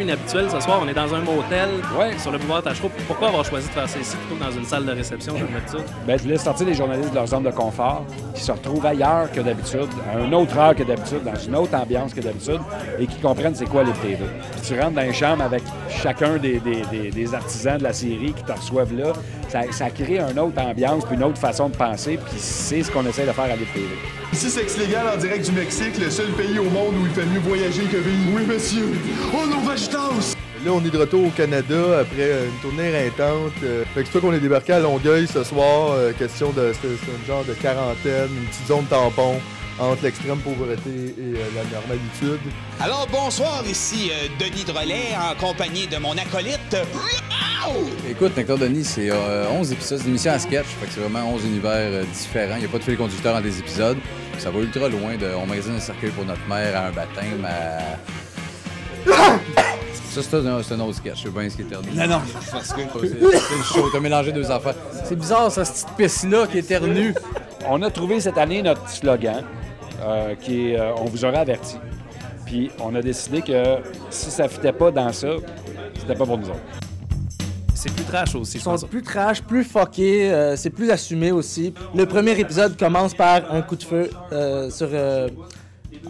inhabituel ce soir. On est dans un motel sur le boulevard Tachereau. Pourquoi avoir choisi de faire ça ici plutôt que dans une salle de réception? Je vais mettre ça. Bien, je voulais sortir les journalistes de leur zone de confort, qui se retrouvent ailleurs que d'habitude, à une autre heure que d'habitude, dans une autre ambiance que d'habitude, et qui comprennent c'est quoi les TV. Puis tu rentres dans les chambres avec chacun des artisans de la série qui te reçoivent là. Ça crée une autre ambiance puis une autre façon de penser, puis c'est ce qu'on essaie de faire à l'IPTV. Ici, Sexe Légal en direct du Mexique, le seul pays au monde où il fait mieux voyager que vivre. Oui, monsieur! Oh non, vagitas! Là, on est de retour au Canada après une tournée éreintante. Fait que c'est toi qu'on est débarqué à Longueuil ce soir. Question de... C'est un genre de quarantaine, une petite zone tampon entre l'extrême pauvreté et la normalitude. Alors, bonsoir, ici Denis Drolet, en compagnie de mon acolyte... Écoute, Nectar Denis, c'est 11 épisodes, c'est une émission à sketch, fait que c'est vraiment 11 univers différents. Il n'y a pas de fil conducteur dans des épisodes. Ça va ultra loin de... On magasine un cercueil pour notre mère à un baptême à... Ça, c'est un autre sketch, je sais bien ce qui est éternue. Non, Parce que c'est chaud, t'as mélangé deux affaires. C'est bizarre, ça, cette petite pisse-là qui éternue. On a trouvé cette année notre slogan, qui est On vous aura averti. Puis on a décidé que si ça ne fitait pas dans ça, c'était pas pour nous autres. C'est plus trash aussi, je pense. Ils sont plus trash, plus fuckés, c'est plus assumé aussi. Le premier épisode commence par un coup de feu sur...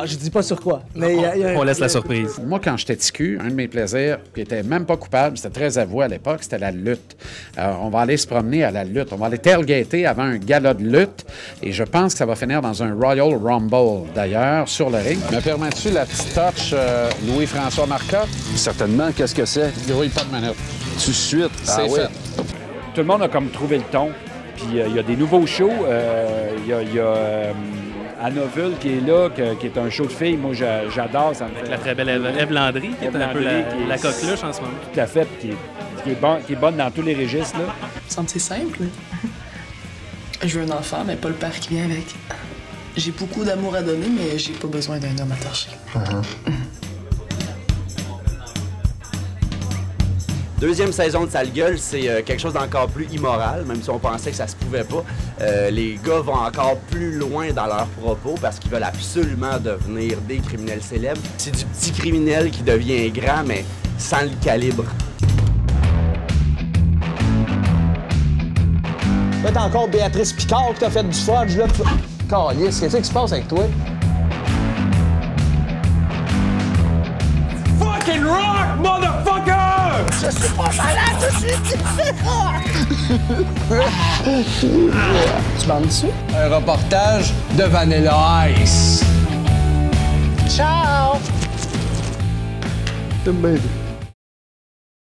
je dis pas sur quoi, mais on laisse la surprise. Moi, quand j'étais ticu, un de mes plaisirs, qui était même pas coupable, c'était très avoué à l'époque, c'était la lutte. Alors, on va aller se promener à la lutte. On va aller tailgater avant un gala de lutte. Et je pense que ça va finir dans un Royal Rumble, d'ailleurs, sur le ring. Me permets-tu la petite touch Louis-François Marcotte? Certainement. Qu'est-ce que c'est? Grouille pas de manette. Tout de suite. C'est fait. Tout le monde a comme trouvé le ton. Puis il y a des nouveaux shows. Il y a Anna-Ville qui est là, qui est un show de filles. Moi, j'adore. Ça me fait... Avec la très belle Ève Landry, qui est un peu la coqueluche en ce moment. Tout à fait, puis qui est bonne dans tous les registres. Là. C'est simple. Je veux un enfant, mais pas le père qui vient avec. J'ai beaucoup d'amour à donner, mais j'ai pas besoin d'un homme attaché. Deuxième saison de Sale Gueule, c'est quelque chose d'encore plus immoral, même si on pensait que ça se pouvait pas. Les gars vont encore plus loin dans leurs propos parce qu'ils veulent absolument devenir des criminels célèbres. C'est du petit criminel qui devient grand, mais sans le calibre. Là, t'as encore Béatrice Picard qui t'a fait du fudge, là. Calisse, qu'est-ce qui se passe avec toi? Fucking rock, motherfucker! Je suis pas malade, je suis différent! Tu bandes dessus? Un reportage de Vanilla Ice. Ciao! T'aimes bien.